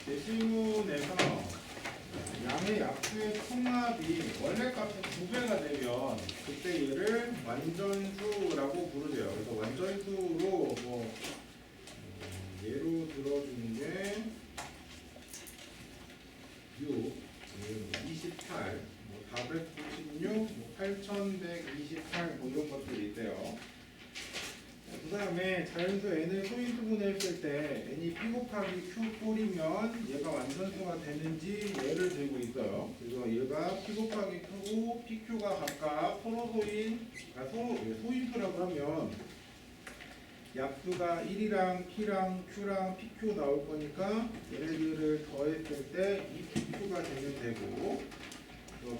제시문에서 양의 약수의 총합이 원래 값의 2배가 되면 그때 얘를 완전수라고 부르대요. 그래서 완전수로 뭐 예로 들어주는 게 6, 28, 496, 8128 뭐 이런 것들이 있대요. 그 다음에 자연수 n을 소인수분해 했을 때 n이 p 곱하기 q 꼴이면 얘가 완전수가 되는지 얘를 들고 있어요. 그래서 얘가 p 곱하기 q고 pq가 각각 서로 소인수라고 하면 약수가 1이랑 p랑 q랑 pq 나올 거니까 얘네들을 더했을 때 이 pq가 되면 되고,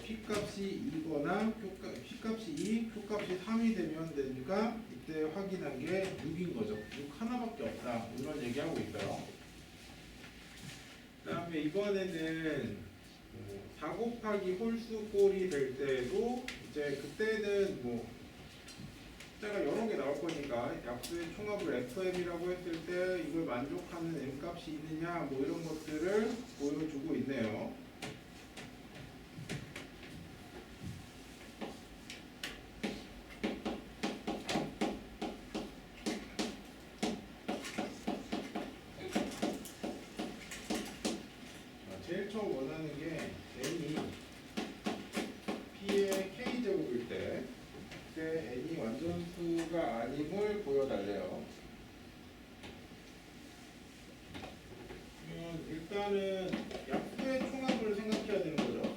p 값이 2거나 p 값이 2, q 값이 3이 되면 되니까 이때 확인한 게 6인 거죠. 6 하나밖에 없다. 이런 얘기하고 있어요. 그 다음에 이번에는 4 곱하기 홀수꼴이 될 때도 이제 그때는 뭐 숫자가 여러 개 나올 거니까 약수의 총합을 fm이라고 했을 때 이걸 만족하는 m 값이 있느냐 뭐 이런 것들을 보여주고 있네요. 제일 처음 원하는 게 n이 p의 k제곱일 때 그때 n이 완전수가 아님을 보여달래요. 그러면 일단은 약수의 총합을 생각해야 되는 거죠.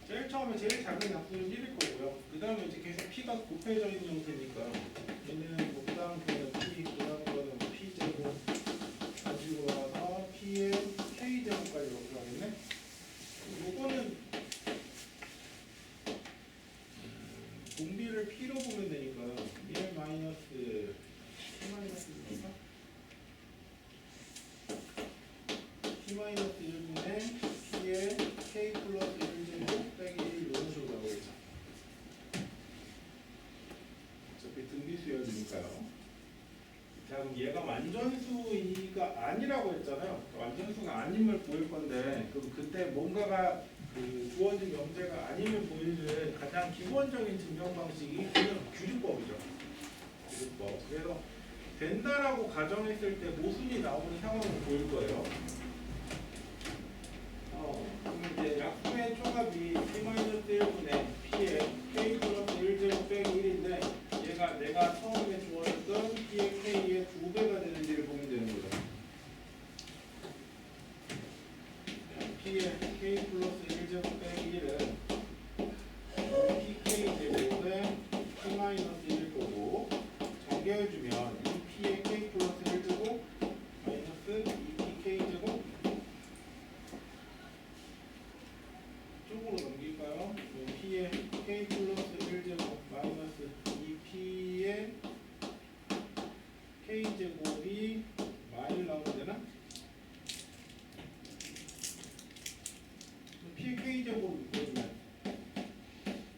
제일 처음에 제일 작은 약수는 1일 거고요. 그 다음에 이제 계속 p가 곱해져 있는 형태니까 얘는 뭐 그 다음 거는 p, 그 다음 거는 p제곱 가지고 와서 p의 k제곱까지 이렇게 하겠네. 요거는 공비를 p로 보면 되니까 1 마이너스 p 마이너스 1인가? p 마이너스 1분의 p의 k 플러스 1제곱 빼기 1 이런 식으로 나오겠죠. 어차피 등비수열이니까요. 자, 그럼 얘가 완전수가 아니라고 했잖아요. 완전수가 아님을 보일 건데, 그럼 그때 뭔가가 주어진 명제가 아님을 보이는 가장 기본적인 증명 방식이 그냥 규律법이죠. 규律법. 그래서 된다라고 가정했을 때 모순이 나오는 상황을 보일 거예요. 그럼 이제 약수의 총합이 p-1분의 p의 k 플러스 1제곱 빼기 1인데 얘가 내가 처음에 주어졌던 p의 k의 2배가 되는지를 보면 되는 거죠. p의 k 플러스 1제곱 빼기 1은 pk 제곱의 p 마이너스 1일 거고, 전개해주면 이 p의 k 플러스 1제곱 마이너스 2pk 제곱 쪽으로 넘길까요? p의 k 플러스 1제곱 마이너스 2p의 k제곱이 마일 나오면 되나? p의 k제곱 보면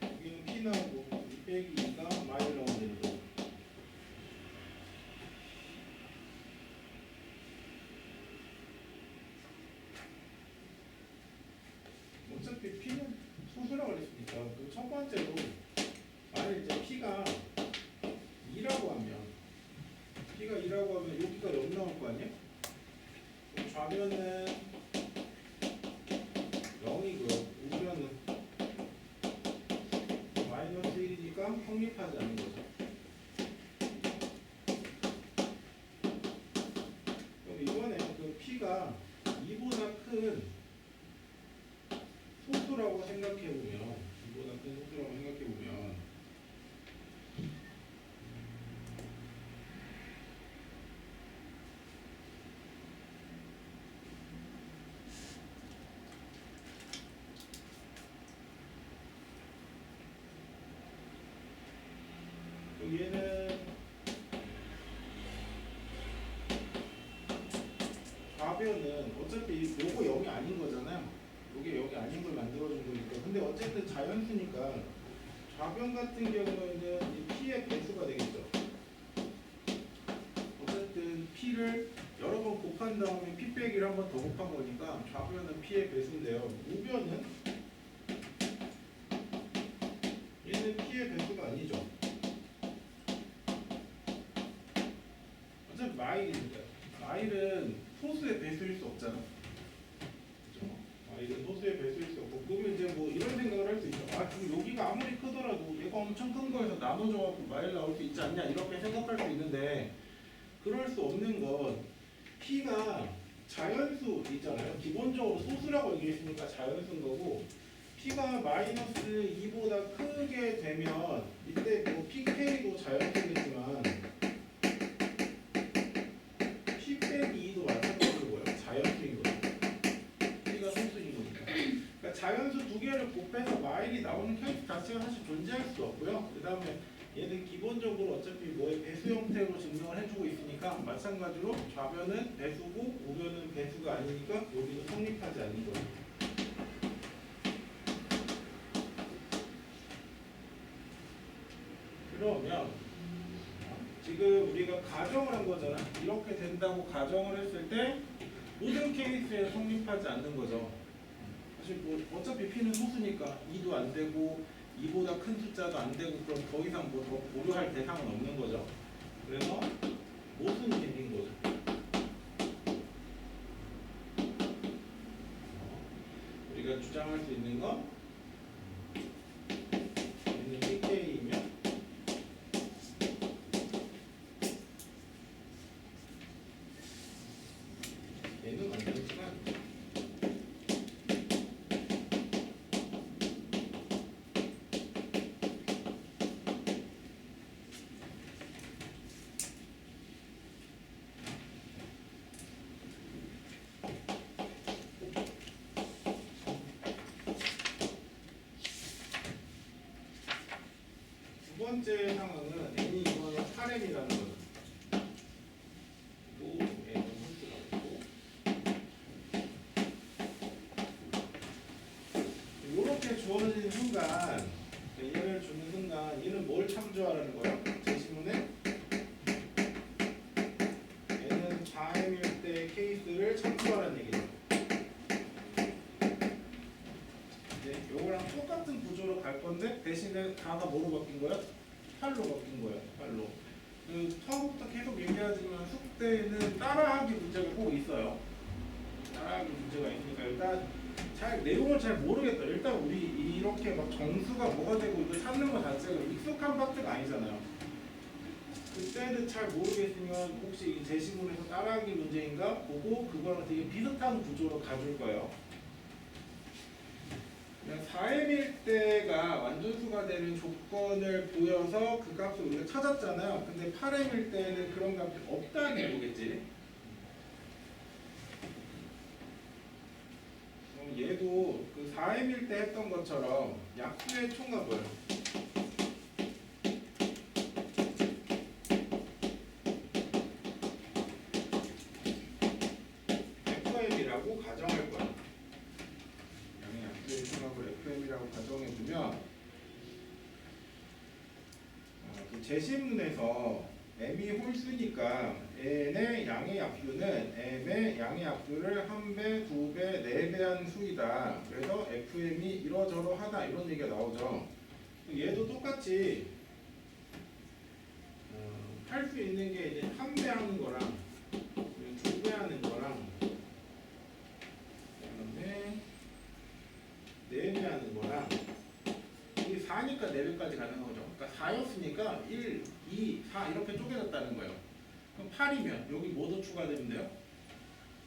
여기는 p 나오고 2 빼기 2가 마일 나오면 되는 거죠. 어차피 p는 소수라고 그랬으니까 그 첫 번째로 만약 이제 p가 2라고 하면 여기가 0 나올 거 아니에요? 그럼 좌변은 0이고요. 우변은 마이너스 1이니까 성립하지 않는 거죠. 그럼 이번에 그 p가 2보다 큰 소수라고 생각해보면, 얘는 좌변은 어차피 요거 0이 아닌 거잖아요. 요게 0이 아닌 걸 만들어준 거니까. 근데 어쨌든 자연수니까 좌변 같은 경우에는 이 p의 배수가 되겠죠. 한 번 더 곱한 거니까 좌변은 P의 배수인데요. 우변은 얘는 P의 배수가 아니죠. 어차피 마일이니까. 마일은 소수의 배수일 수 없잖아. 그죠? 마일은 소수의 배수일 수 없고, 그러면 이제 뭐 이런 생각을 할 수 있죠. 아, 지금 여기가 아무리 크더라도 얘가 엄청 큰 거에서 나눠줘갖고 마일 나올 수 있지 않냐, 이렇게 생각할 수 있는데, 그럴 수 없는 건 P가 자연수 있잖아요. 기본적으로 소수라고 얘기했으니까 자연수인 거고, P가 마이너스 2보다 크게 되면 이때 뭐 PK도 자연수겠지만 P 빼기 2도 마찬가지로 뭐예요? 자연수인 거죠. P가 소수인 거니까. 그러니까 자연수 두 개를 곱해서 마일이 나오는 케이스 자체가 사실 존재할 수 없고요. 그 다음에 얘는 기본적으로 어차피 뭐의 배수 형태로 증명을 해주고 있으니까 마찬가지로 좌변은 배수고 우변은 배수가 아니니까 여기도 성립하지 않는 거예요. 그러면 지금 우리가 가정을 한 거잖아. 이렇게 된다고 가정을 했을 때 모든 케이스에 성립하지 않는 거죠. 사실 뭐 어차피 P는 소수니까 2도 안 되고 2보다 큰 숫자도 안 되고, 그럼 더 이상 뭐 더 고려할 대상은 없는 거죠. 그래서 모순이 생긴 거죠. 우리가 주장할 수 있는 건 얘는 PK이면 얘는 완전수가 아니죠. 두 번째 상황은 n이 이거는 8m이라는 거죠. 또 n은 홀수가 있고, 이렇게 주어진 순간, 얘를 주는 순간 얘는 뭘 참조하라는 거예요? 제시문에 n은 4m일 때 케이스를 참조하라는 얘기죠. 요거랑 똑같은 구조로 갈 건데 대신에 다가 뭐로 바뀐 거야? 8로 바뀐 거야. 8로. 처음부터 계속 얘기하지만 숙제에는 따라하기 문제가 꼭 있어요. 따라하기 문제가 있으니까 일단 내용을 잘 모르겠다. 일단 우리 이렇게 막 정수가 뭐가 되고 이거 찾는 거 자체가 익숙한 파트가 아니잖아요. 그때는 잘 모르겠으면 혹시 이 제시문에서 따라하기 문제인가 보고 그거랑 되게 비슷한 구조로 가줄 거예요. 4m일 때가 완전수가 되는 조건을 보여서 그 값을 우리가 찾았잖아요. 근데 8m일 때는 그런 값이 없다는 얘기겠지. 그럼 얘도 그 4m일 때 했던 것처럼 약수의 총합을 FM이라고 가정할 거야. FM이라고 가정해두면 그 제시문에서 m이 홀수니까 n의 양의 약수는 m의 양의 약수를 1배, 2배, 4배한 수이다. 그래서 fm이 이러저러하다 이런 얘기가 나오죠. 얘도 똑같이 할 수 있는 게 이제 1배 하는 거랑 2배 하는 거랑 그다음에 4배 하는 거랑 이게 4니까 4배까지 가는 거죠. 그러니까 4였으니까 1, 2, 4 이렇게 쪼개졌다는 거예요. 그럼 8이면 여기 뭐 더 추가되면 돼요?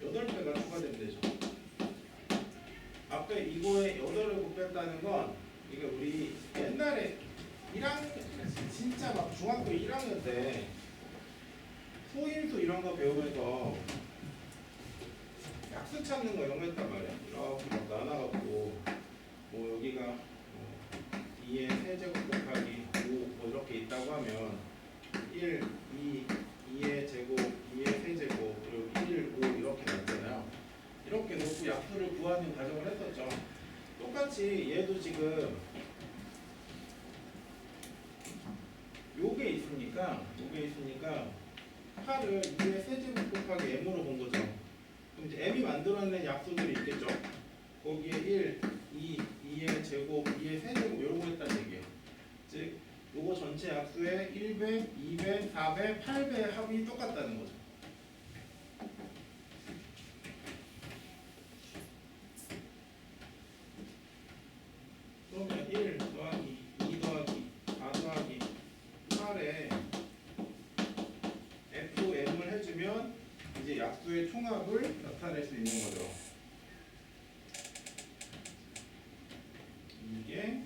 8배가 추가되면 되죠. 앞에 이거에 8을 곱했다는 건 이게 우리 옛날에 1학년 진짜 막 중학교 1학년 때 소인수 이런 거 배우면서 약수 찾는 거 이런 거 했단 말이야. 이렇게 막 나눠갖고 뭐 여기가 2의 세제곱 곱하기 5 뭐 이렇게 있다고 하면 1, 2, 2의 제곱, 2의 세제곱 그리고 1, 5 이렇게 났잖아요. 이렇게 놓고 약수를 구하는 과정을 했었죠. 똑같이 얘도 지금 요게 있으니까 8을 2의 세제곱 곱하기 m으로 본 거죠. 그럼 이제 m이 만들어낸 약수들이 있겠죠. 거기에 1, 2, 2의 제곱, 2의 세제곱 이런 거 했다는 얘기예요. 즉 요거 전체 약수의 1배, 2배, 4배, 8배의 합이 똑같다는 거죠. 그러면 1 더하기 2 더하기 4 더하기 8에 FM을 해주면 이제 약수의 총합을 나타낼 수 있는 거죠. 이게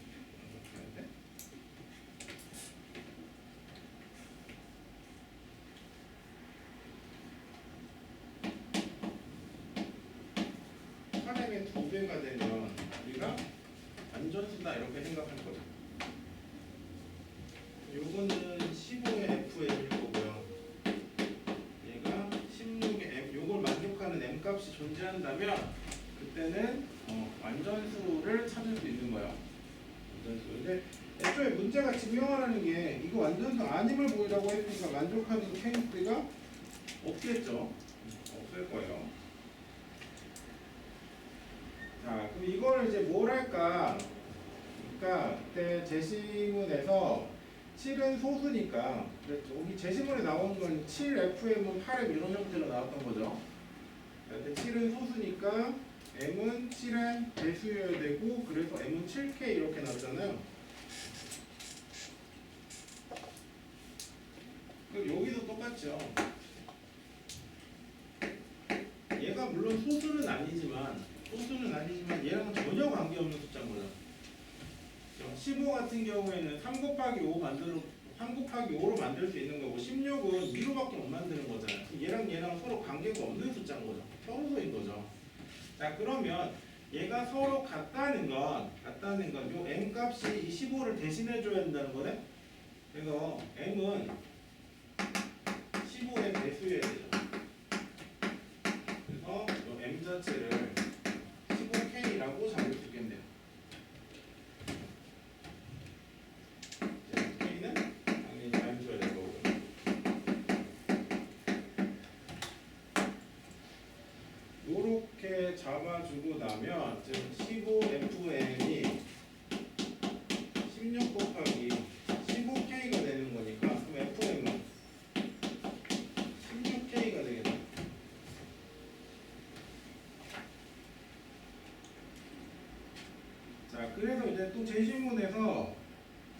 선행의 2배가 되면 우리가 완전수다 이렇게 생각할 거죠. 요거는 15의 FM일 거고요. 얘가 16의 M. 요걸 만족하는 M 값이 존재한다면 그때는 완전수를 찾을 수 있는 거예요. 완전수. 근데 애초에 문제가 증명하라는 게 이거 완전수 아님을 보이라고 했으니까 만족하는 케이스가 없겠죠. 없을 거예요. 자, 그럼 이거를 이제 뭘 할까? 그러니까 그때 제시문에서 7은 소수니까 여기 제시문에 나온 건 7FM은 8M 이런 형태로 나왔던 거죠. 근데 7은 소수니까 M은 7의 배수여야 되고 그래서 M은 7K 이렇게 나왔잖아요. 그럼 여기도 똑같죠. 얘가 물론 소수는 아니지만 얘랑은 전혀 관계없는 숫자인 거죠. 15 같은 경우에는 3 곱하기 5로 만들 수 있는 거고 16은 2로밖에 못 만드는 거잖아요. 얘랑 서로 관계가 없는 숫자인 거죠. 서로소인 거죠. 자, 그러면 얘가 서로 같다는 건 요 m 값이 이 15를 대신해 줘야 된다는 거네. 그래서 m은 15의 배수여야 되죠. 그래서 요 m 자체를 15K라고 잡을 수 있겠네요. K는 당연히 자연수여야 될 거고. 요렇게 잡아주고 나면 즉 15FM이 16 곱하기 15K가 되는 거니까 그럼 FM은 16K가 되겠네. 자, 그래서 이제 또 제시문에서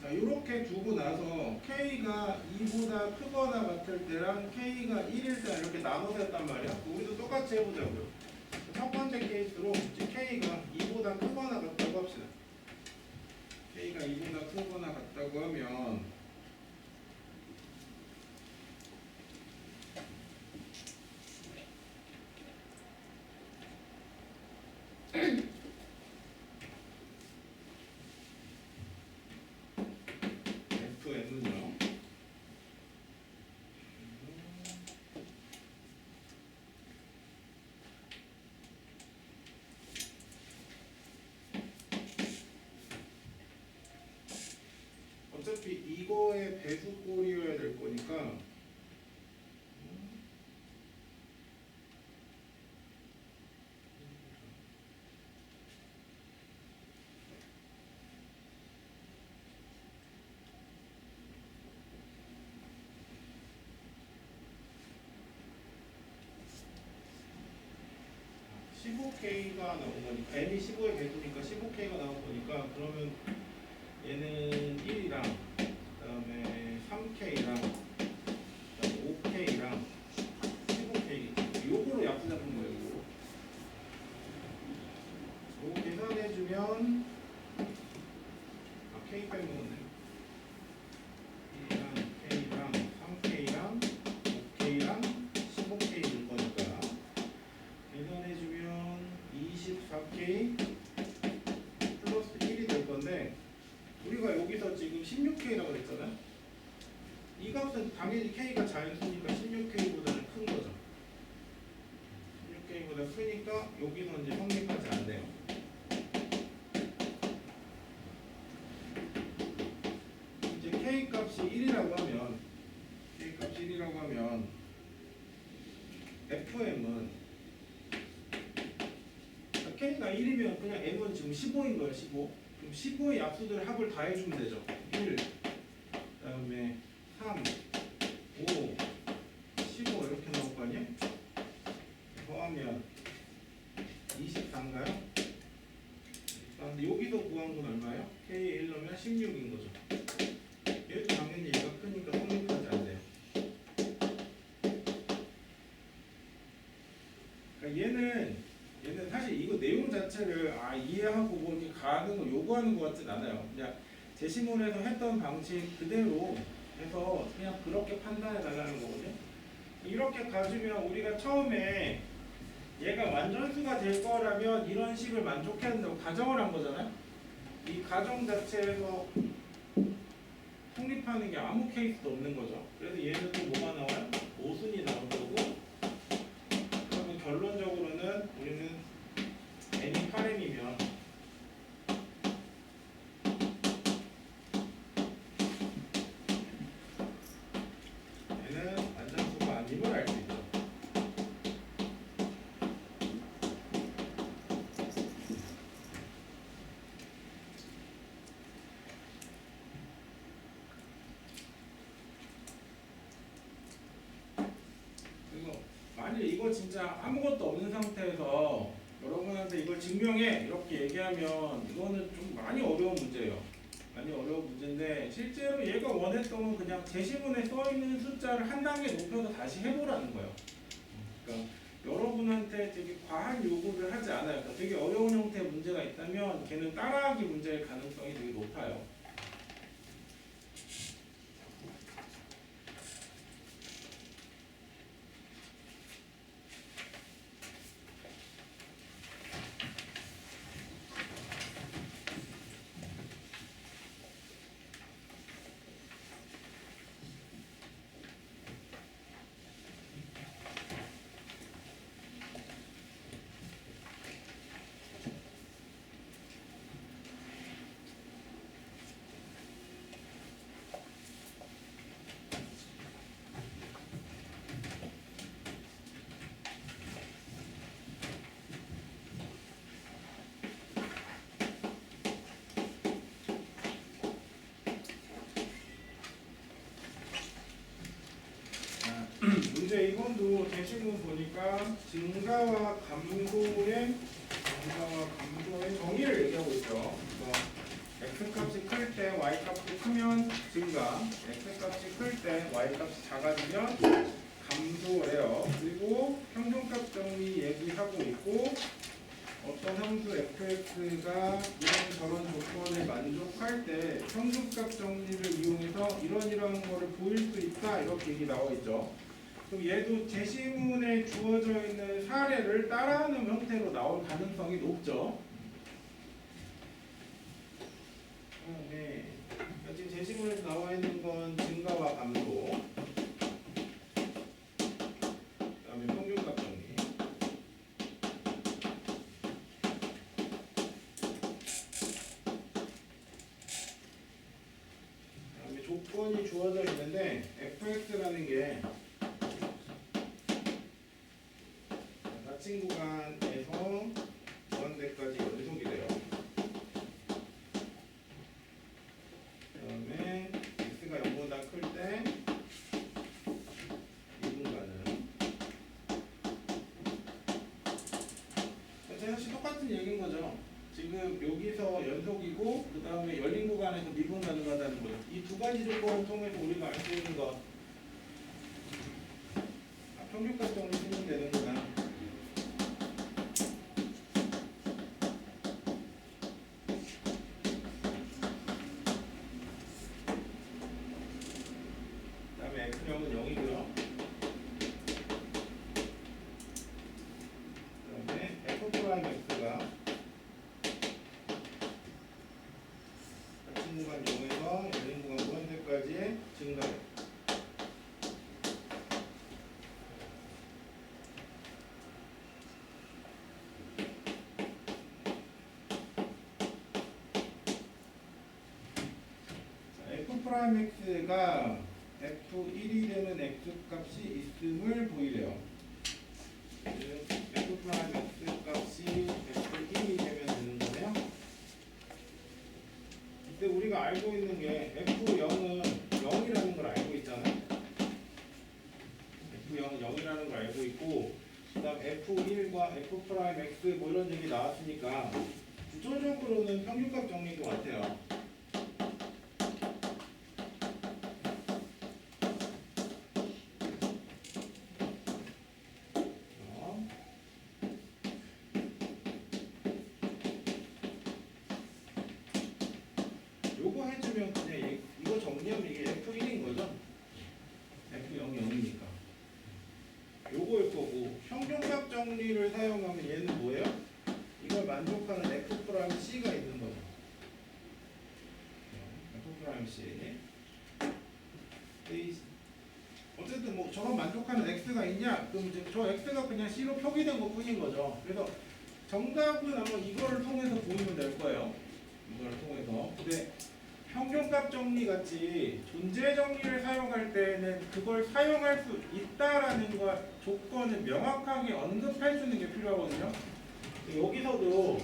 자, 이렇게 두고 나서 K가 2보다 크거나 같을 때랑 K가 1일 때 이렇게 나눠서 했단 말이야. 우리도 똑같이 해보자고요. 첫 번째 케이스로 이제 K가 2보다 크거나 같다고 합시다. K가 2보다 크거나 같다고 하면 FM은요. 어차피 이거의 배수꼴이어야 될 거니까 (15K가) 나온 거니까 m이 15의 배수니까 15K가 나온 거니까 그러면 얘는 1이랑 그다음에 3K랑 그다음에 5K랑 15K 요거로 약수 잡은 거예요. 요거 계산해주면 K 빼먹었네. 1이랑 K랑 3K랑 5K랑 15K일 거니까 계산해주면 24K 플러스 1이 될 건데 우리가 여기서 지금 16K라고 그랬잖아요. 이 값은 당연히 K가 자연수니까 16K보다는 큰 거죠. 16K보다 크니까 여기서 이제 성립하지 않네요. 이제 K 값이 1이라고 하면 FM은 k가 1이면 그냥 n은 지금 15인 거예요. 15. 그럼 15의 약수들을 합을 다 해주면 되죠. 1, 그다음에 3, 5, 15 이렇게 나올 거 아니에요? 더하면 24인가요? 근데 여기서 구한 건 얼마예요? K에 1 넣으면 16인 거죠. 얘도 당연히 얘가 크니까 성립하지 않네요. 그러니까 얘는 사실 이거 내용 자체를 이해하고 뭐 이렇게 가는 거 요구하는 것 같진 않아요. 그냥 제시문에서 했던 방식 그대로 해서 그냥 그렇게 판단해 달라는 거거든요. 이렇게 가지면 우리가 처음에 얘가 완전수가 될 거라면 이런 식을 만족해야 된다고 가정을 한 거잖아요. 이 가정 자체에서 성립하는 게 아무 케이스도 없는 거죠. 그래서 얘는 또 뭐가 나와요? 모순이 나올 거고, 그러면 결론적으로는 우리는 n이 8m이면 얘는 완전수가 아님을 알 수 있죠. 만약 이거 진짜 아무것도 없는 상태에서 여러분한테 이걸 증명해 이렇게 얘기하면 이거는 좀 많이 어려운 문제예요. 많이 어려운 문제인데 실제로 얘가 원했던 건 그냥 제시문에 써있는 숫자를 한 단계 높여서 다시 해보라는 거예요. 그러니까 여러분한테 되게 과한 요구를 하지 않아요. 그러니까 되게 어려운 형태의 문제가 있다면 걔는 따라하기 문제일 가능성이 되게 높아요. 문제 2번도 제시문 보니까 증가와 감소의 정의를 얘기하고 있죠. 그래서 x값이 클 때 y값이 크면 증가, x값이 클 때 y값이 작아지면 감소래요. 그리고 평균값 정의 얘기하고 있고 어떤 함수 fx가 이런저런 조건에 만족할 때 평균값 정리를 이용해서 이러한 거를 보일 수 있다 이렇게 얘기 나와 있죠. 그럼 얘도 제시문에 주어져 있는 사례를 따라하는 형태로 나올 가능성이 높죠. 네. 지금 제시문에서 나와 있는 건 증가와 감소, 그다음에 평균값 정리. 그다음에 조건이 주어져 있는데 fx라는 게 닫힌 구간에서 무한대까지 연속이 돼요. 그 다음에 x가 0보다 클 때 이 공간은 사실 똑같은 얘기인 거죠. 지금 여기서 연속이고 그 다음에 열린 구간에서 미분 가능하다는 거예요. 이 두 가지 조건을 통해서 우리가 알 수 있는 것 평균값 정리 쓰면 되는구나. X형은 0이고요. 그 다음에 F'X가 닫힌 구간 0에서 열린 구간 무한대까지의 증가요. F'X가 F1이 되는 X값이 있음을 보이래요. 즉 F'X 값이 F1 알고 있는 게 F0은 0이라는 걸 알고 있잖아요. F0은 0이라는 걸 알고 있고, 그 다음 F1과 F'X 뭐 이런 얘기 나왔으니까 구조적으로는 평균값 정리인 것 같아요. 요거 해주면 그냥 이거 정리하면 이게 F1인 거죠? F0이 0이니까. 요거일 거고, 평균값 정리를 사용하면 얘는 뭐예요? 이걸 만족하는 F'C가 있는 거죠. F'C. 어쨌든 뭐 저건 만족하는 X가 있냐? 그럼 이제 저 X가 그냥 C로 표기된 것 뿐인 거죠. 그래서 정답은 아마 이거를 통해서 보이면 될 거예요. 이거를 통해서. 근데 평균값 정리 같이 존재 정리를 사용할 때는 그걸 사용할 수 있다라는 거 조건을 명확하게 언급해 주는 게 필요하거든요. 여기서도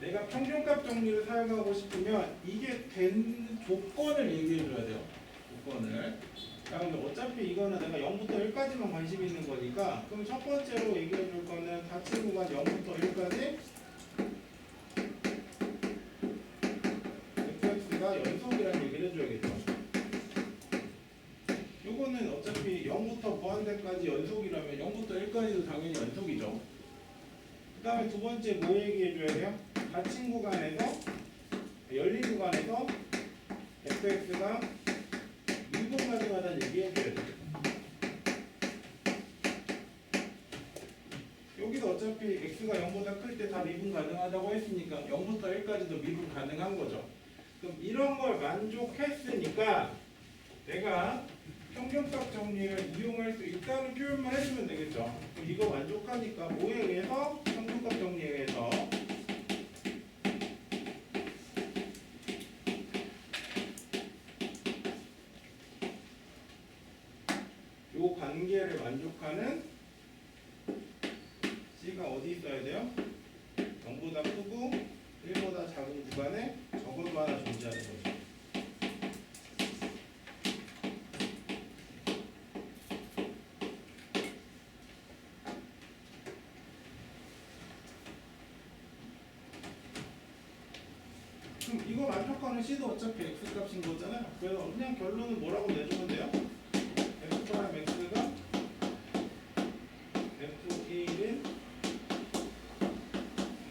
내가 평균값 정리를 사용하고 싶으면 이게 된 조건을 얘기해 줘야 돼요. 조건을. 그러면 어차피 이거는 내가 0부터 1까지만 관심이 있는 거니까, 그럼 첫 번째로 얘기해 줄 거는 닫힌 구간 0부터 1까지 fx가 연속이라는 얘기를 해줘야겠죠. 요거는 어차피 0부터 무한대까지 연속이라면 0부터 1까지도 당연히 연속이죠. 그 다음에 두 번째 뭐 얘기해 줘야 돼요? 닫힌 구간에서, 열린 구간에서 fx가 미분까지 가다는 얘기해 줘야 돼요. 여기도 어차피 x가 0보다 클 때 다 미분 가능하다고 했으니까 0부터 1까지도 미분 가능한 거죠. 그럼 이런 걸 만족했으니까 내가 평균값 정리를 이용할 수 있다는 표현만 해주면 되겠죠. 그럼 이거 만족하니까 뭐에 의해서? 평균값 정리에 의해서 요 관계를 만족하는 C가 어디 있어야 돼요? 0보다 크고 1보다 작은 구간에 적어도 하나 존재하는 거죠. 그럼 이거 만족하는 C도 어차피 X값인 거잖아요. 그래서 그냥 결론은 뭐라고 내주면 돼요? F'X가 F1인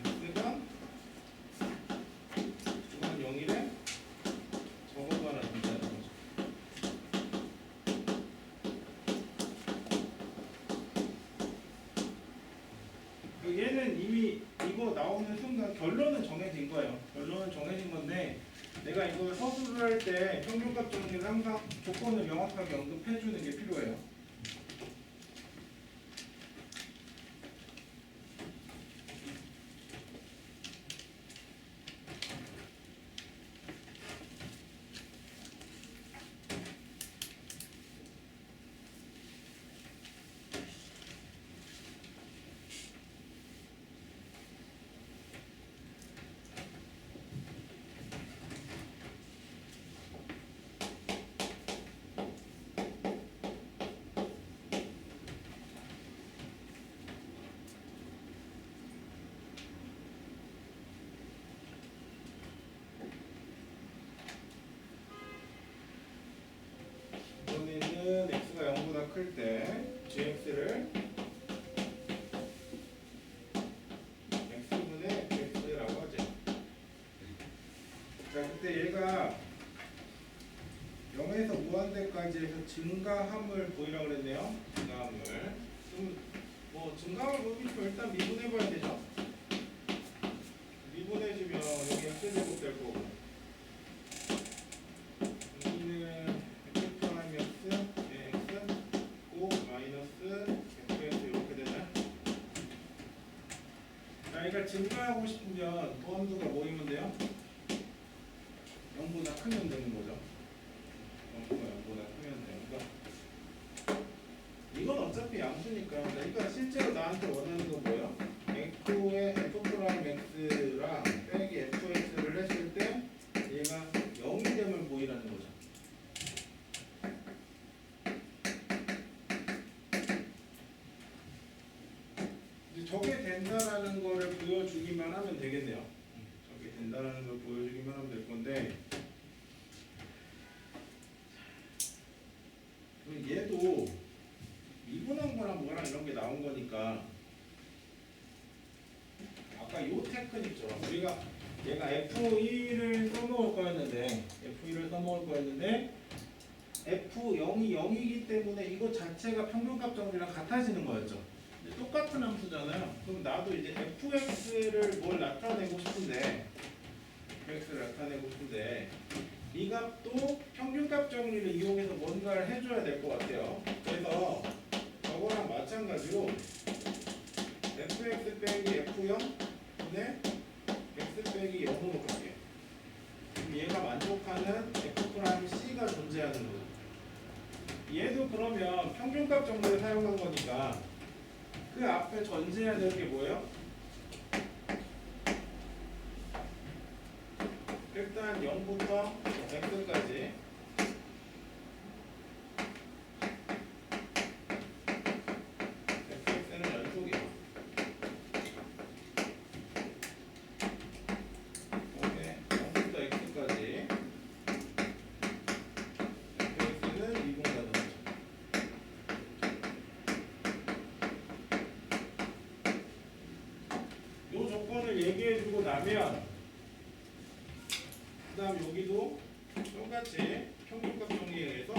X가 구간 0일에 적어도 하나 존재하는 거죠. 얘는 이미 이거 나오는 순간 결론은 정해진 거예요. 결론은 정해진 건데 내가 이걸 서술을 할 때 평균값 정리는 항상 조건을 명확하게 언급해 주는 게 필요해요. 이번에는 x가 0보다 클 때 gx를 x분의 fx라고 하죠. 자, 그때 얘가 0에서 무한대까지 해서 증가함을 보이라고 그랬네요. 증가함을. 그럼 뭐 증가함을 보기 좀 일단 미분해봐야 되죠. 미분해주면 여기 x제곱 될 거고, 여기는 그러니까 증가하고 싶으면 도함수가 모이면 돼요? 0보다 크면 되는 거죠. 0보다 크면 돼요. 그러니까 이건 어차피 양수니까. 그러니까 실제로 나한테 원하는 건 뭐예요? F2의 F'X랑 빼기 FX를 했을 때 얘가 된다라는 거를 보여주기만 하면 되겠네요. 저게 된다라는 걸 보여주기만 하면 될 건데 얘도 미분한 거랑 뭐랑 이런 게 나온 거니까 아까 요 테크닉처럼 우리가 얘가 F1을 써먹을 거였는데 F0이 0이기 때문에 이거 자체가 평균값 정리랑 같아지는 거였죠. 근데 똑같은 함수잖아요. 그럼 나도 이제 fx를 뭘 나타내고 싶은데 이 값도 평균값 정리를 이용해서 뭔가를 해줘야 될 것 같아요. 그래서 저거랑 마찬가지로 fx 빼기 f0 분의 x 빼기 0으로 갈게요. 그럼 얘가 만족하는 f'c가 존재하는 거죠. 얘도 그러면 평균값 정리를 사용한 거니까 그 앞에 전제해야 될 게 뭐예요? 일단 0부터 x까지 fx는 연속이에요. 그다음에 0부터 x까지 fx는 미분가능하죠. 요 조건을 얘기해주고 나면 그 다음 여기도 똑같이 평균값 정리에 의해서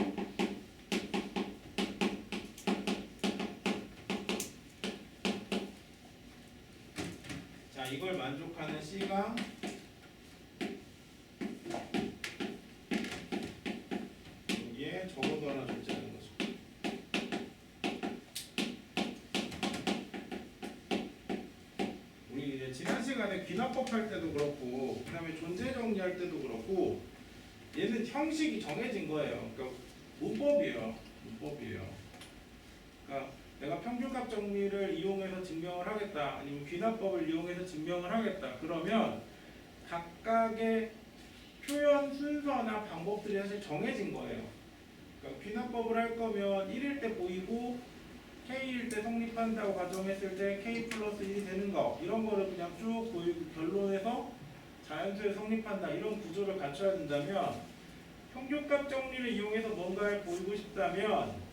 자 이걸 만족하는 C가 여기에 적어도 하나 존재하는 거죠. 우리 이제 지난 시간에 귀납법 할 때도 그렇고 그 다음에 존재 정리할 때도 그렇고 얘는 형식이 정해진 거예요. 그러니까 문법이에요. 그러니까 내가 평균값 정리를 이용해서 증명을 하겠다. 아니면 귀납법을 이용해서 증명을 하겠다. 그러면 각각의 표현 순서나 방법들이 사실 정해진 거예요. 그러니까 귀납법을 할 거면 1일 때 보이고 K일 때 성립한다고 가정했을 때 K 플러스 1이 되는 거 이런 거를 그냥 쭉 보이고 결론에서 자연수에 성립한다 이런 구조를 갖춰야 된다면 평균값 정리를 이용해서 뭔가를 보이고 싶다면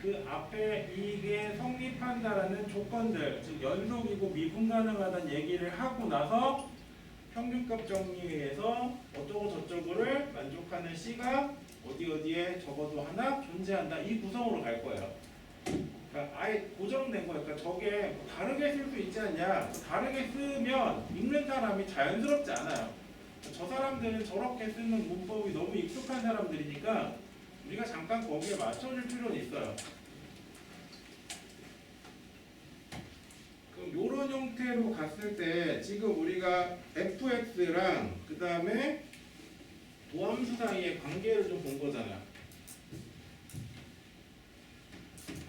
그 앞에 이게 성립한다라는 조건들 즉 연속이고 미분 가능하다는 얘기를 하고 나서 평균값 정리에서 어쩌고 저쩌고를 만족하는 C가 어디에 적어도 하나 존재한다 이 구성으로 갈 거예요. 그러니까 아예 고정된 거예요. 그러니까 저게 다르게 쓸 수 있지 않냐? 다르게 쓰면 읽는 사람이 자연스럽지 않아요. 저 사람들은 저렇게 쓰는 문법이 너무 익숙한 사람들이니까 우리가 잠깐 거기에 맞춰줄 필요는 있어요. 그럼 이런 형태로 갔을 때 지금 우리가 fx랑 그 다음에 도함수 사이의 관계를 좀 본 거잖아요.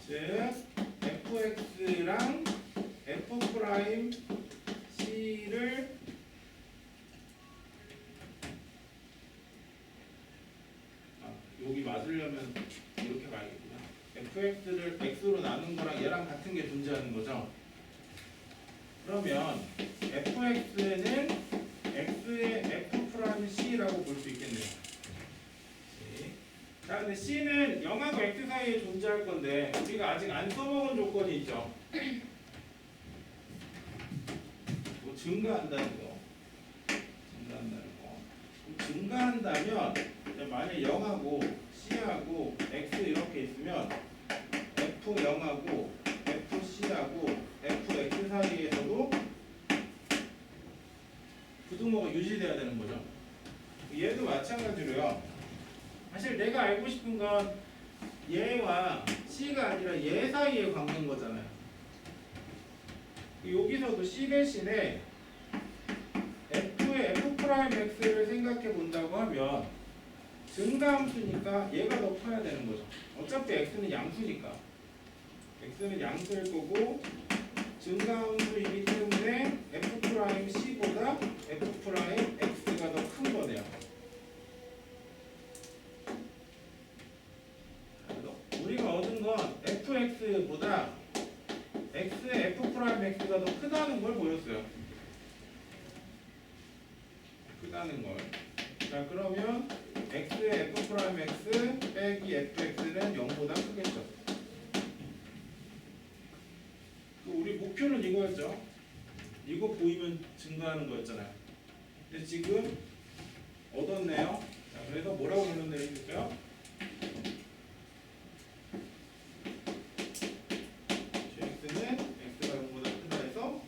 즉 fx랑 f'c를 여기 맞으려면 이렇게 가야겠구나. fx를 x로 나눈 거랑 얘랑 같은 게 존재하는 거죠. 그러면 fx는 x의 f'c라고 볼 수 있겠네요. 자, 근데 C는 0하고 X 사이에 존재할 건데 우리가 아직 안 써먹은 조건이 있죠. 뭐 증가한다는 거. 증가한다면 만약에 0하고 C하고 X 이렇게 있으면 F0하고 FC하고 FX 사이에서도 부등호가 유지돼야 되는 거죠. 얘도 마찬가지로요. 사실 내가 알고 싶은 건 얘와 C가 아니라 얘 사이의 관계인 거잖아요. 여기서도 C 대신에 F의 F'X를 생각해 본다고 하면 증가함수니까 얘가 높아야 되는 거죠. 어차피 X는 양수니까. X는 양수일 거고 증가함수이기 때문에 F'C보다 F'X가 더 큰 거네요. 우리가 얻은 건 fx보다 x의 f' 프라임 x가 더 크다는 걸 보였어요. 크다는 걸. 자, 그러면 x의 f 프라임 x 빼기 fx는 0보다 크겠죠. 우리 목표는 이거였죠. 이거 보이면 증가하는 거였잖아요. 근데 지금 얻었네요. 자, 그래서 뭐라고 결론 내릴까요? gx는 x가 0보다 크다 해서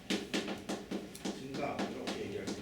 증가, 이렇게 얘기할 거죠.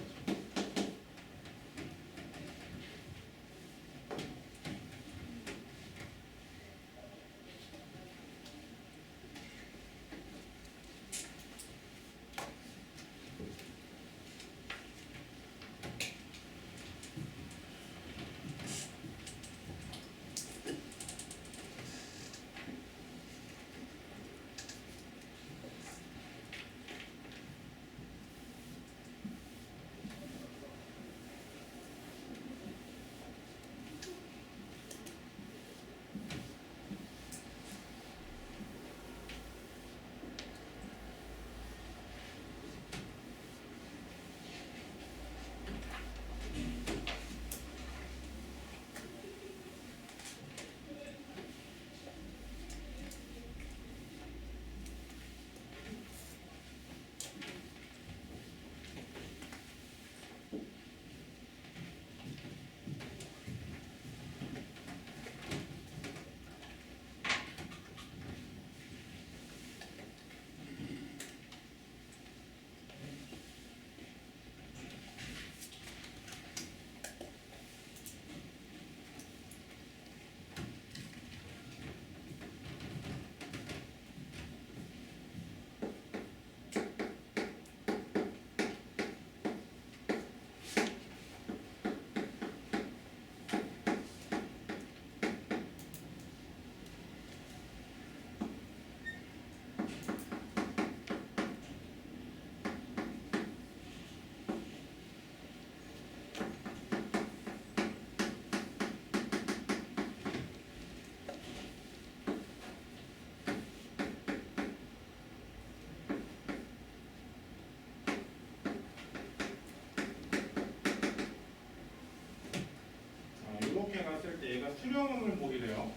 이렇게 갔을 때 얘가 수렴함을 보이래요.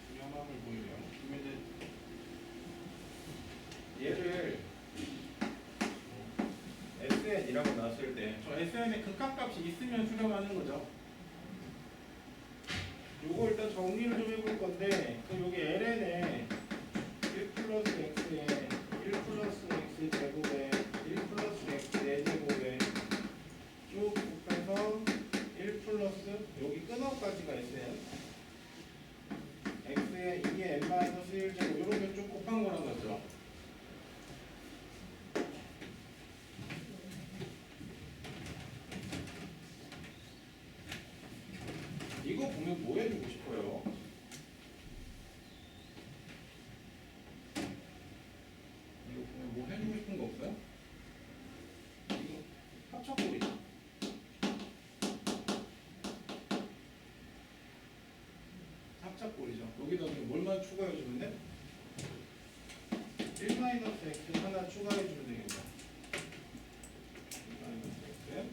수렴함을 보이래요. 그러면 얘를 SN이라고 놨을 때 저 SN의 극한값이 있으면 수렴하는 거죠. 요거 일단 정리를 좀 해볼 건데 그럼 여기 LN에 1 플러스 X에 1 플러스 X 제곱에 1 플러스 X 4제곱에 쭉 곱해서 1 플러스 여기 끊어까지가 있어요. x에 2의 n-1제곱 이런 게 쭉 곱한 거란 거죠. 이거 보면 뭐 해주고 싶어요? 이거 보면 뭐 해주고 싶은 거 없어요? 이거 합쳐버리죠. 합작꼴이죠. 여기다 뭘만 추가해주면 돼? 1-x 하나 추가해주면 되겠죠. 1-x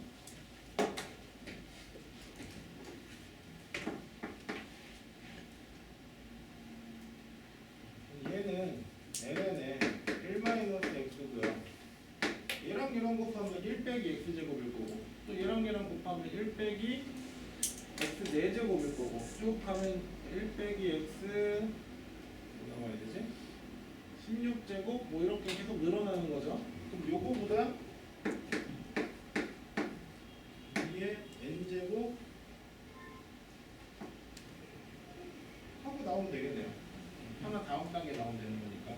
얘는 ln에 1-x고요. 얘랑 곱하면 1 빼기 x제곱일 거고 또 얘랑 곱하면 1 빼기 x 4제곱일 거고 쭉 하면 1 빼기 x 뭐 나와야 되지? 16제곱 뭐 이렇게 계속 늘어나는 거죠. 그럼 요거보다 2의 n제곱 하고 나오면 되겠네요. 하나 다음 단계 나오면 되는 거니까.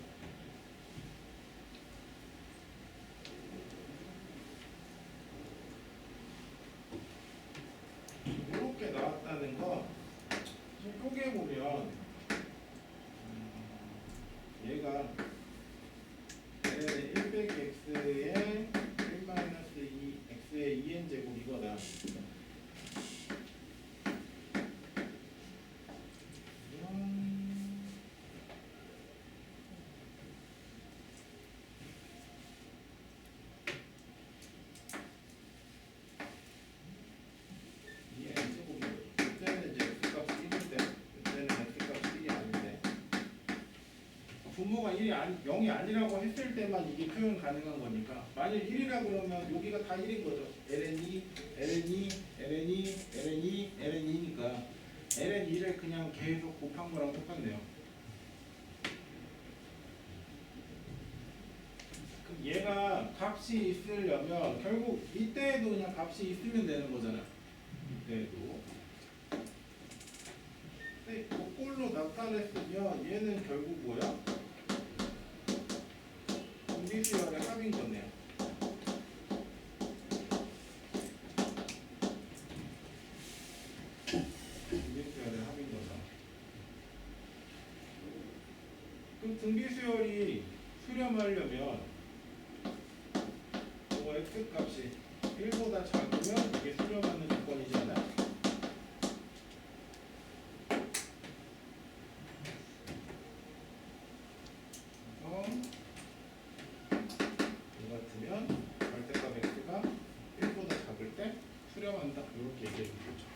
이렇게 나왔다는 거 좀 쪼개 보면 얘가 1 빼기 x에 1-2 x의 2n제곱 이거다. 분모가 0이 아니라고 했을 때만 이게 표현 가능한 거니까 만약 1이라 그러면 여기가 다 1인 거죠. ln2, ln2, ln2, ln2, ln2니까 ln2를 그냥 계속 곱한 거랑 똑같네요. 그럼 얘가 값이 있으려면 결국 이때에도 그냥 값이 있으면 되는 거잖아요. 이때에도. 근데 거꾸로 나타냈으면 얘는 결국 뭐야? 분비수열의 합인 거네요. 등비수열의 합인 거죠. 그럼 등비수열이 수렴하려면 x 값이 1보다 작으면 이게 수렴하는 조건이잖아요. 이 같으면 절대값 x가 1보다 작을 때 수렴한다. 이렇게 얘기해 주죠.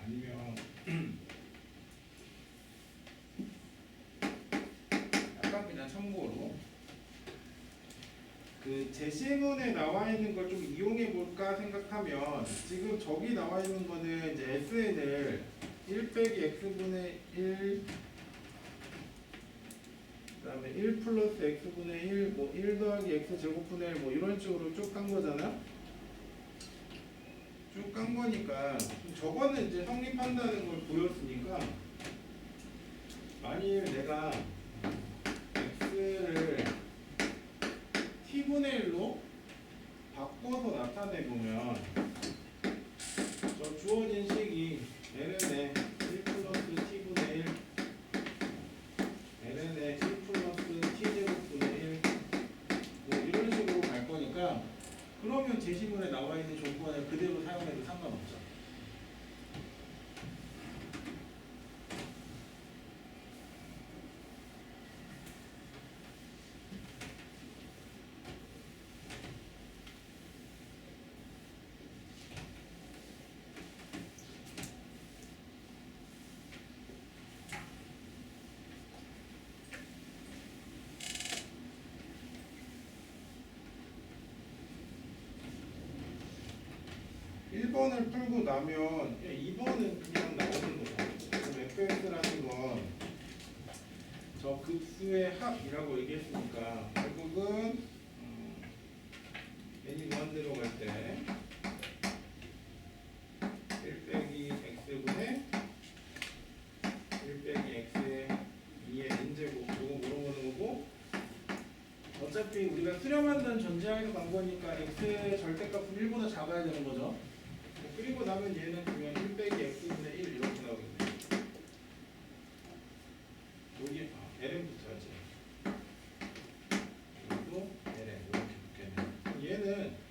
아니면 약간 그냥 참고로 그 제시문에 나와 있는 걸 좀 이용해 볼까 생각하면 지금 저기 나와 있는 거는 이제 SN을 1 빼기 x분의 1 그다음에 1 플러스 x분의 1 뭐 1 더하기 x 제곱분의 1 뭐 이런 식으로 쭉 간 거잖아. 쭉 간 거니까 저거는 이제 성립한다는 걸 보였으니까 만일 내가 x를 t분의 1로 바꿔서 나타내보면 저 주어진 식이 ln의 1 플러스 t분의 1 ln의 1 플러스 t제곱분의 1 뭐 이런 식으로 갈 거니까 그러면 제시문에 나와 있는 조건을 그대로 사용해도 상관없죠. 번 을 풀고 나면 2번은 그냥 나오는 거죠. 그럼 fx라는 건 저 급수의 합이라고 얘기했으니까 결국은 n이 무한대로 갈 때 1 빼기 x분의 1 빼기 x의 2의 n제곱 이거 물어보는 거고 어차피 우리가 수렴한다는 전제하에서 간 거니까 x의 절대값은 1보다 작아야 되는 거죠. 그리고 나면 얘는 그러면 1 빼기 x분의 1 이렇게 나오겠네. 여기 ln 붙어야지. 여기도 ln 이렇게 붙겠네. 얘는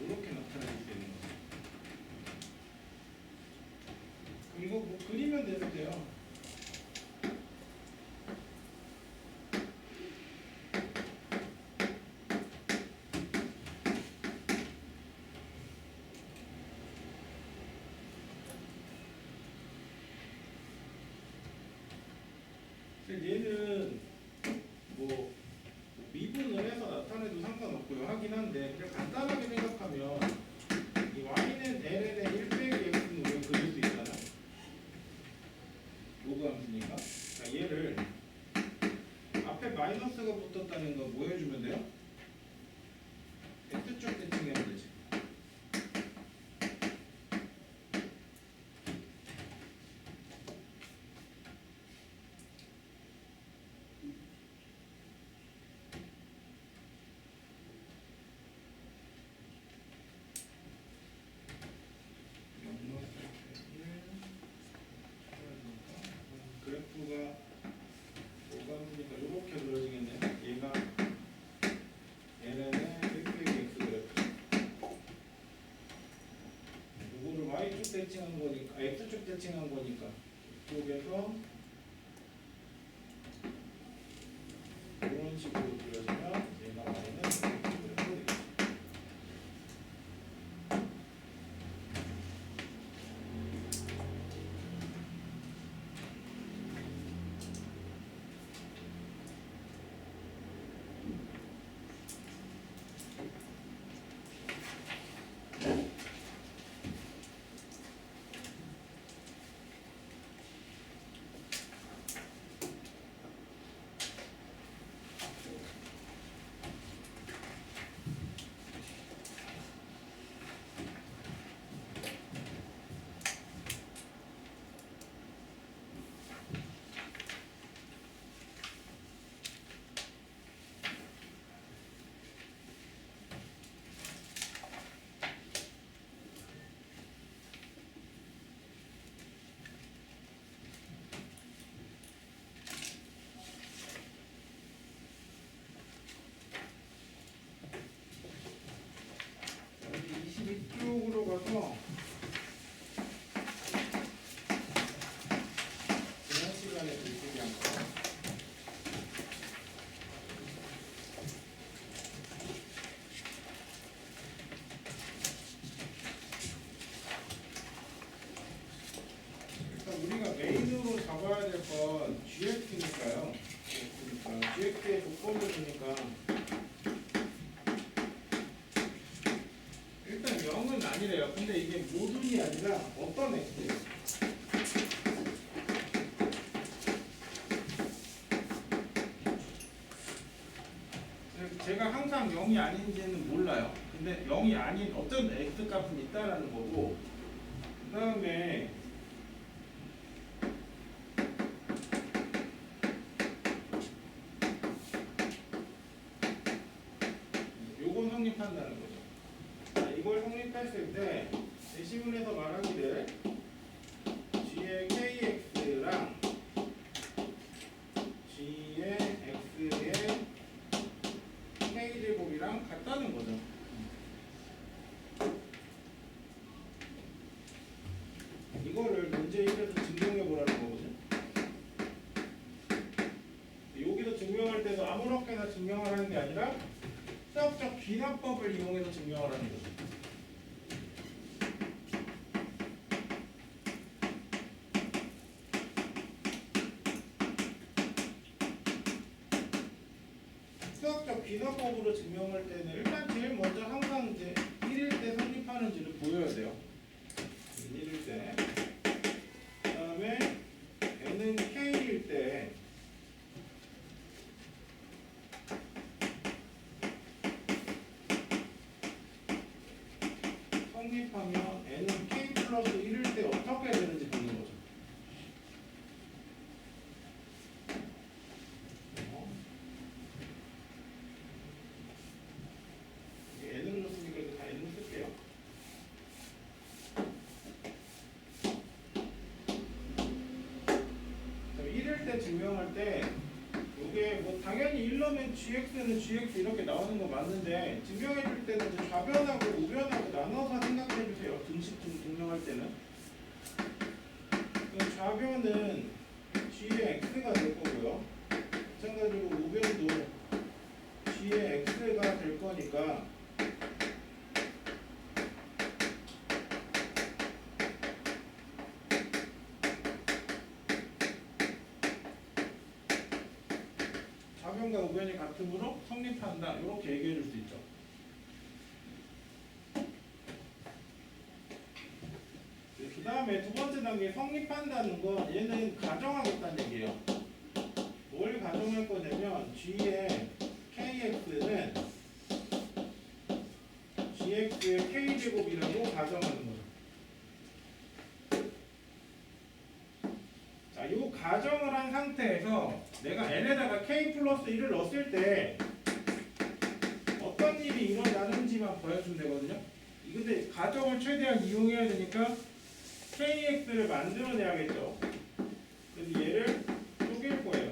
이렇게 나타낼 수 있는 거죠. 이거 뭐 그리면 되는데요. 얘는 뭐 미분을 해서 나타내도 상관없고요. 하긴 한데 그냥 간단하게 생각하면 이 y는 ln의 1 빼기 x는 우리가 그릴 수 있잖아. 로그 함수니까. 자, 얘를 앞에 마이너스가 붙었다는 거 뭐 해주면 돼요? x축 대칭하면 되지. 있으니까 이렇게 그려지겠네요. 얘가 ln의 x 그래프. 이거를 y축 대칭한 거니까, x축 대칭한 거니까 이쪽에서 이런 식으로 그려지면 얘가 y는 x 그래프가 되겠죠. 이쪽으로 가서 지난 시간에 들키게 한 거. 일단 우리가 메인으로 잡아야 될 건 GX니까요. GX의 조건을 주니까 일단 0은 아니래요. 근데 이게 모든이 아니라 어떤 x예요? 제가 항상 0이 아닌지는 몰라요. 근데 0이 아닌 어떤 x 값은 있다라는 거고, 그 다음에 요건 성립한다는 거죠. 자, 이걸 성립했을 때 대시문에서 말하기를 g의 kx랑 g의 x의 k제곱이랑 같다는 거죠. 이거를 문제 1에서 증명해 보라는 거거든요. 여기서 증명할 때도 아무렇게나 증명하라는 게 아니라 수학적 귀납법을 이용해서 증명하라는 거죠. 수학적 귀납법으로 증명할 때는 일단 제일 먼저 항상 이제 1일 때 성립하는지를 보여야 돼요. 1일 때. 그 다음에 n은 k일 때 성립하면 n은 k 플러스 1일 때 어떻게 되는지 보는 거죠. 이게 n으로 쓰니까 다 n으로 쓸게요. 그럼 1일 때 증명할 때 이게 뭐 당연히 1로면 gx는 gx 이렇게 나오는 거 맞는데 증명해 줄 때는 이제 좌변하고 우변하고 나눠서 생각해 주세요. 등식 증명할 때는. 그럼 좌변은 g의 x가 될 거고요. 마찬가지로 우변도 g의 x가 될 거니까 좌변과 우변이 같으므로 성립한다. 이렇게 얘기해 줄 수 있죠. 그 다음에 두 번째 단계 성립한다는 건 얘는 가정하겠다는 얘기예요. 뭘 가정할 거냐면 g의 kx는 gx의 k제곱이라고 가정하는 거죠. 자, 이 가정을 한 상태에서 내가 n에다가 k 플러스 1을 넣었을 때 어떤 일이 일어나는지만 보여주면 되거든요. 근데 가정을 최대한 이용해야 되니까 kx를 만들어내야겠죠. 그래서 얘를 쪼갤 거예요.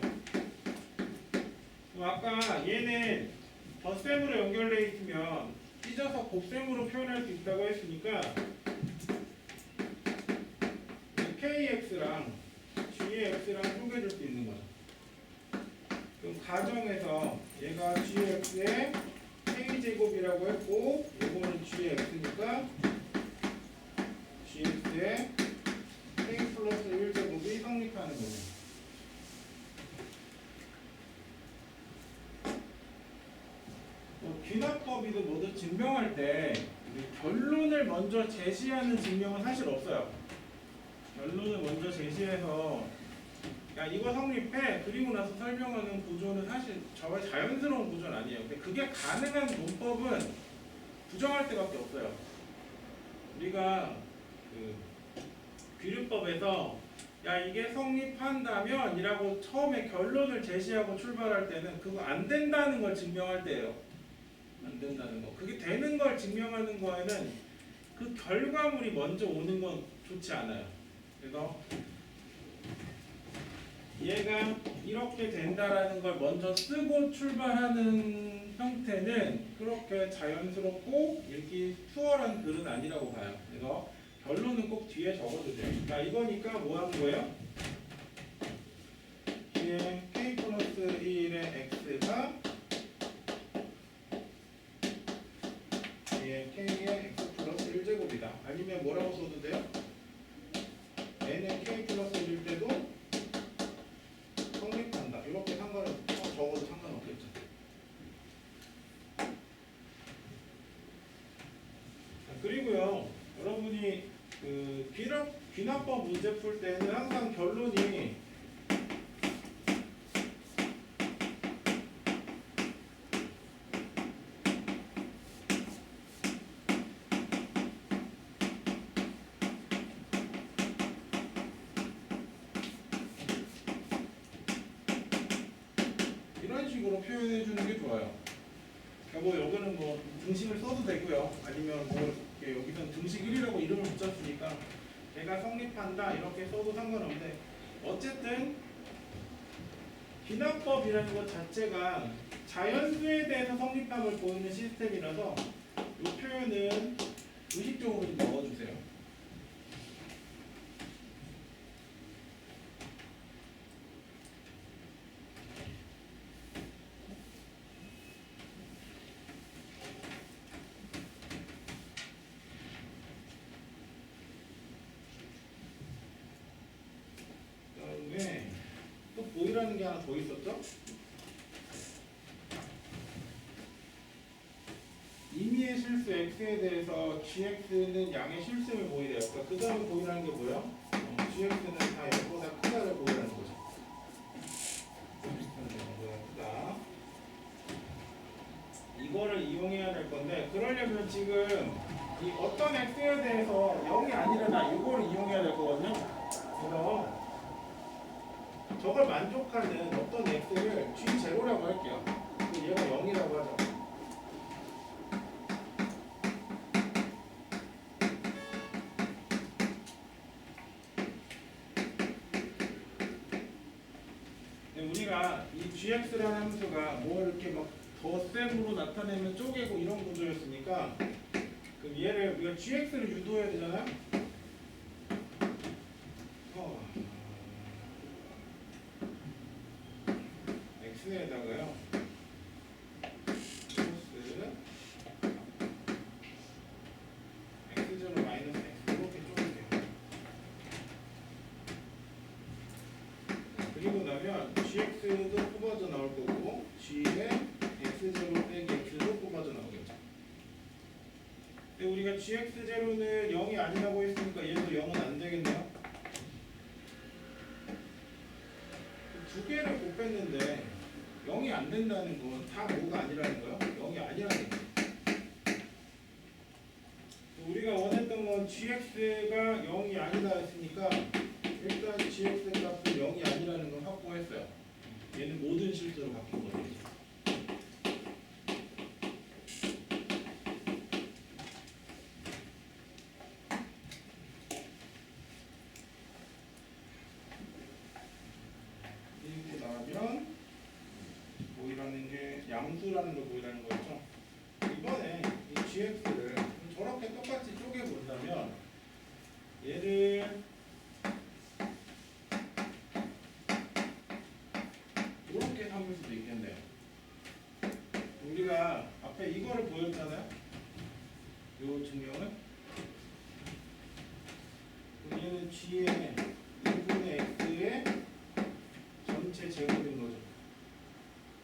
그럼 아까 얘는 덧셈으로 연결되어 있으면 찢어서 곱셈으로 표현할 수 있다고 했으니까 KX랑 GX랑 쪼개줄 수 있는 거죠. 그럼 가정에서 얘가 GX의 K제곱이라고 했고 이거는 GX니까 GX의 K 플러스 1제곱이 성립하는 거예요. 귀납법이도 모두 증명할 때 결론을 먼저 제시하는 증명은 사실 없어요. 결론을 먼저 제시해서 야 이거 성립해 그리고 나서 설명하는 구조는 사실 저의 자연스러운 구조는 아니에요. 근데 그게 가능한 문법은 부정할 때밖에 없어요. 우리가 그 귀류법에서 야 이게 성립한다면 이라고 처음에 결론을 제시하고 출발할 때는 그거 안 된다는 걸 증명할 때예요. 안 된다는 거. 그게 되는 걸 증명하는 거에는 그 결과물이 먼저 오는 건 좋지 않아요. 그래서 얘가 이렇게 된다라는 걸 먼저 쓰고 출발하는 형태는 그렇게 자연스럽고 읽기 수월한 글은 아니라고 봐요. 그래서 결론은 꼭 뒤에 적어주세요. 자, 이거니까 뭐 하는 거예요? 뒤에 k 플러스 1의 x가 뒤에 k의 x 플러스 1제곱이다. 아니면 뭐라고 써도 돼요? n은 k 플러스 1일 때도 성립한다. 이렇게 상관은 적어도 상관없겠죠. 그리고요, 여러분이 그 귀납법 문제 풀 때는 항상 결론이 이런 식으로 표현해 주는 게 좋아요. 뭐 여기는 뭐 등식을 써도 되고요. 아니면 뭐 이렇게 여기는 등식 1이라고 이름을 붙였으니까 얘가 성립한다 이렇게 써도 상관없는데 어쨌든 귀납법이라는 것 자체가 자연수에 대해서 성립함을 보이는 시스템이라서 이 표현은 의식적으로 좀 넣어주세요. 그다음에 또 보이라는 게 하나 더 있었죠? 임의의 실수 x에 대해서 gx는 양의 실수를 보이래요. 그러니까 그 다음에 보이라는 게 뭐예요? gx는 다 0보다 크다를 보이라는 거죠. 크다. 이거를 이용해야 될 건데 그러려면 지금 이 어떤 x에 대해서 0이 아니라 나 이거를 이용해야 될 거거든요. 그래서 저걸 만족하는 어떤 x를 g0라고 할게요. 얘가 0이라고 하죠. 우리가 이 gx라는 함수가 뭐 이렇게 막 덧셈으로 나타내면 쪼개고 이런 구조였으니까 그럼 얘를 우리가 gx를 유도해야 되잖아요. x에다가요 플러스 x0 마이너스 x 이렇게 쪼개세요. 그리고 나면 gx도 뽑아져 나올 거고 g의 x0 빼기 x도 뽑아져 나오겠죠. 근데 우리가 gx0는 0이 아니라고 했으니까 얘도 0은 안 되겠네요. 두 개를 곱했는데 0이 안 된다는 건 다 뭐가 아니라는 거예요? 0이 아니라는 거예요. 우리가 원했던 건 gx가 0이 아니다 했으니까 일단 gx 값은 0이 아니라는 걸 확보했어요. 얘는 모든 실수로 바뀐 거죠. 이렇게 나오면 뭐 이라는 정수라는 걸 보이라는 거죠. 이번에 이 gx를 저렇게 똑같이 쪼개본다면 얘를 이렇게 삼을 수도 있겠네요. 우리가 앞에 이거를 보였잖아요. 요 증명은 얘는 g의 2분의 x의 전체 제곱인 거죠.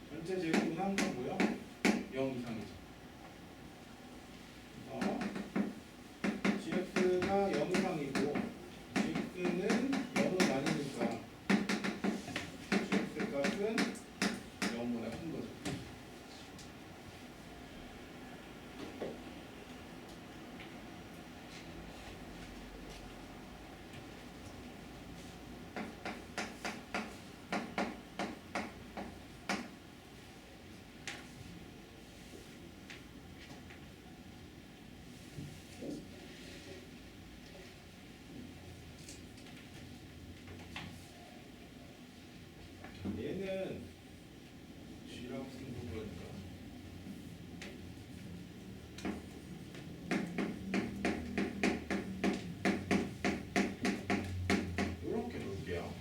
전체 제곱은 항상 뭐야? 0 이상이죠. gx가 0 이상이고 gx는 0은 아니니까 gx 값은 0보다 큰 거죠. 얘는 g라고 쓴 거니까 이렇게 놓을게요.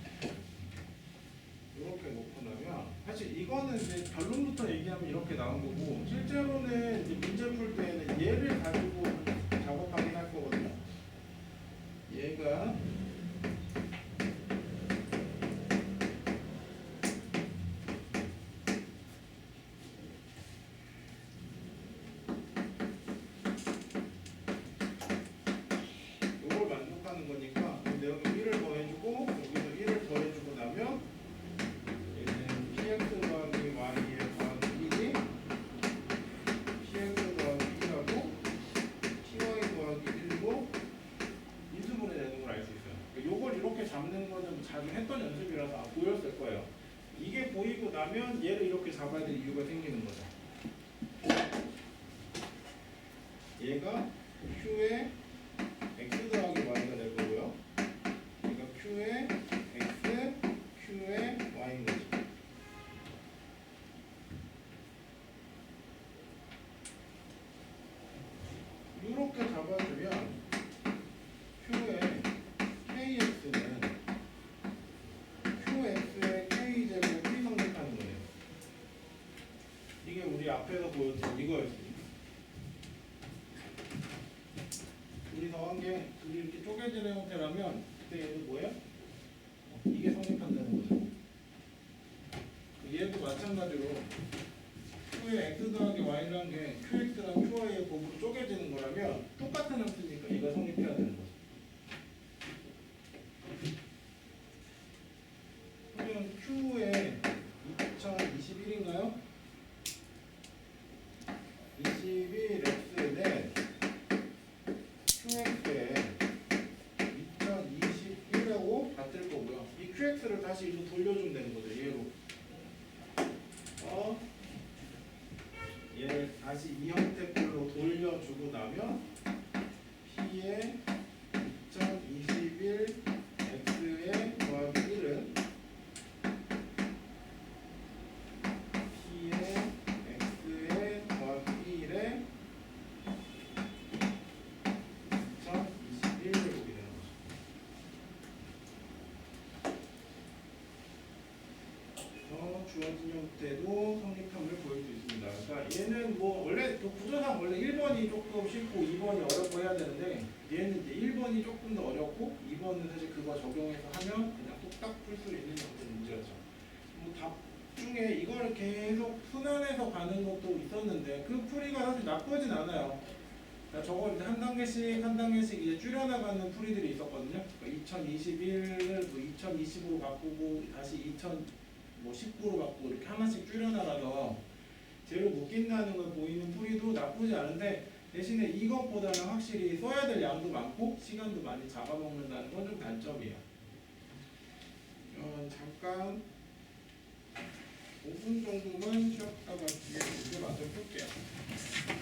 이렇게 놓고 나면 사실 이거는 이제 결론부터 얘기하면 이렇게 나온 거고 실제로는 이제 문제 풀 때는 얘를 가지고 작업하긴 할 거거든요. 얘가 이걸 만족하는 거니까 내가 여기 1을 더해주고 여기서 1을 더해주고 나면 얘는 px 더하기 y에 더하기 1이 px 더하기 1하고 py 더하기 1로 인수분해 되는 걸 알 수 있어요. 요걸 이렇게 잡는 거는 자주 했던 연습이라서 보였을 거예요. 이게 보이고 나면 얘를 이렇게 잡아야 될 이유가 생기는 거죠. 얘가 q의 x 더하기 y가 될 거고요. 얘가 q의 x, q의 y인 거죠. 이렇게 잡아주면 q의 kx는 qx의 k제곱이 성립하는 거예요. 이게 우리 앞에서 보였던 이거였습니다. 둘이 더한 게 둘이 이렇게 쪼개지는 형태라면 그때 얘는 뭐예요? 이게 성립한다는 거죠. 얘도 마찬가지로 q의 x 더하기 y라는 게 qx랑 qy의 곱으로 쪼개지는 거라면 똑같은 함수니까 얘가 성립해야 되는 거죠. 그러면 q의 2021인가요? 21x는 qx의 2021하고 같을 거고요. 이 qx를 다시 일로 돌려주면 되는 거죠. 얘로. 얘를 다시 이 형태꼴로 돌려주고 나면 p의 2021 x의 더하기 1은 p의 x의 더하기 1의 2021을 보게 되는 거죠. 주어진 형태도 성립함을 보일 수 있습니다. 그러니까 얘는 뭐 원래 그 구조상 원래 1번이 조금 쉽고 2번이 어렵고 해야 되는데 얘는 이제 1번이 조금 더 어렵고 2번은 사실 그거 적용해서 하면 그냥 뚝딱 풀 수 있는 정도 문제였죠. 뭐 답 중에 이걸 계속 순환해서 가는 것도 있었는데 그 풀이가 사실 나쁘진 않아요. 그러니까 저걸 이제 한 단계씩 이제 줄여나가는 풀이들이 있었거든요. 그러니까 2021을 뭐 2020으로 바꾸고 다시 2019로 바꾸고 이렇게 하나씩 줄여나가서 제로 묶인다는 걸 보이는 풀이도 나쁘지 않은데 대신에 이것보다는 확실히 써야 될 양도 많고 시간도 많이 잡아먹는다는 건 좀 단점이에요. 잠깐 5분 정도만 쉬었다가 뒤에 문제 마저 풀게요.